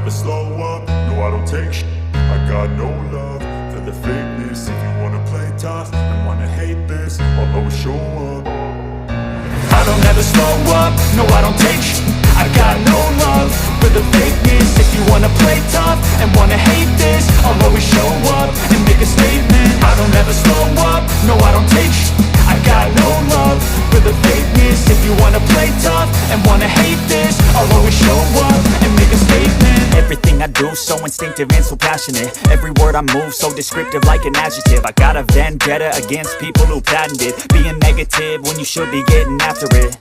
never slow up, no I don't take shit. I got no love for the fakeness. If you wanna play tough and wanna hate this, I'll always show up. I don't ever slow up, no I don't take shit. I got no love for the fakeness. If you wanna play tough and wanna hate this, I'll always show up and make a statement. I don't ever slow up, no I don't take shit. I got no love for the fakeness. If you wanna play tough and wanna hate this, I'll always show up and make a statement. Everything I do so instinctive and so passionate. Every word I move so descriptive like an adjective. I got a vendetta against people who patented being negative when you should be getting after it.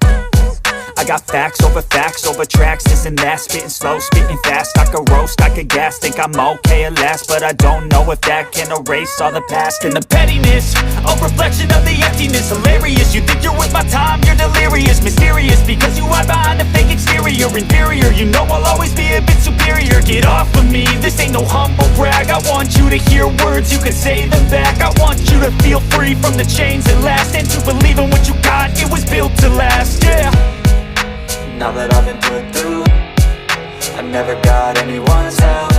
I got facts over tracks, this and that. Spitting slow, spitting fast, I could roast, I could gas. Think I'm okay at last, but I don't know if that can erase all the past. And the pettiness, a reflection of the emptiness. Hilarious, you think you're with my time, you're delirious. Mysterious, because you hide behind a fake exterior. Inferior, you know I'll always be a bit superior. Get off of me, this ain't no humble brag. I want you to hear words, you can say them back. I want you to feel free from the chains that last, and to believe in what you got, it was built to last, yeah. Now that I've been put through, I never got anyone's help.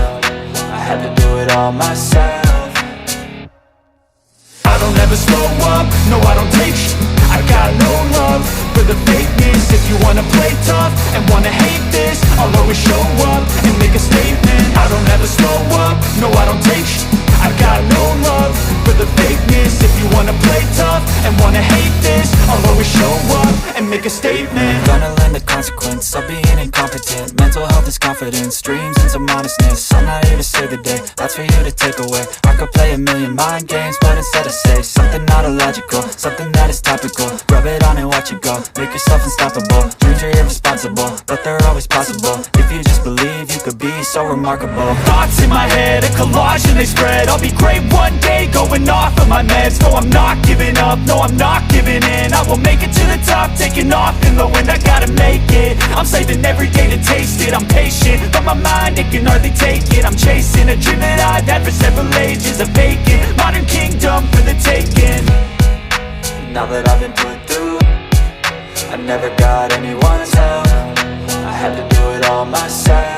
I had to do it all myself. I don't ever slow up, no I don't take shit. I got no love for the fakeness. If you wanna play tough and wanna hate this, I'll always show up and make a statement. I don't ever slow up, no I don't take shit. I got no love for the fakeness. If you wanna play tough and wanna hate this, I'll always show up and make a statement. Gonna learn the consequence of being incompetent. Mental health is confidence, dreams and some honestness. I'm not here to save the day, that's for you to take away. I could play a million mind games, but instead I say something not illogical, something that is topical. Rub it on and watch it go, make yourself unstoppable. Dreams are irresponsible, but they're always possible. If you just believe, you could be so remarkable. Thoughts in my head, a collage and they spread. I'll be great one day, going off of my meds. No, I'm not giving up, no, I'm not giving in. I will make it to the top, taking off in the wind. I gotta make it, I'm saving every day to taste it. I'm patient, but my mind, it can hardly take it. I'm chasing a dream that I've had for several ages. A vacant, modern kingdom for the taking. Now that I've been put through, I never got anyone's help. I had to do it all myself.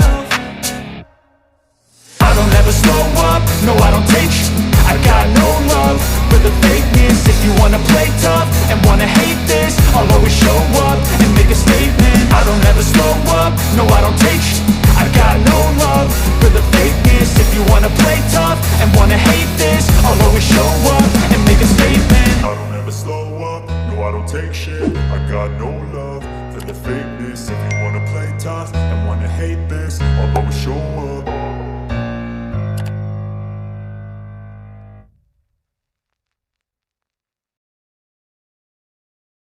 I don't ever slow up, no I don't take shit. I got no love for the fakeness. If you wanna play tough and wanna hate this, I'll always show up and make a statement. I don't ever slow up, no I don't take shit. I got no love for the fakeness. If you wanna play tough and wanna hate this, I'll always show up and make a statement. I don't ever slow up, no I don't take shit. I got no love for the fakeness. If you wanna play tough and wanna hate this, I'll always show up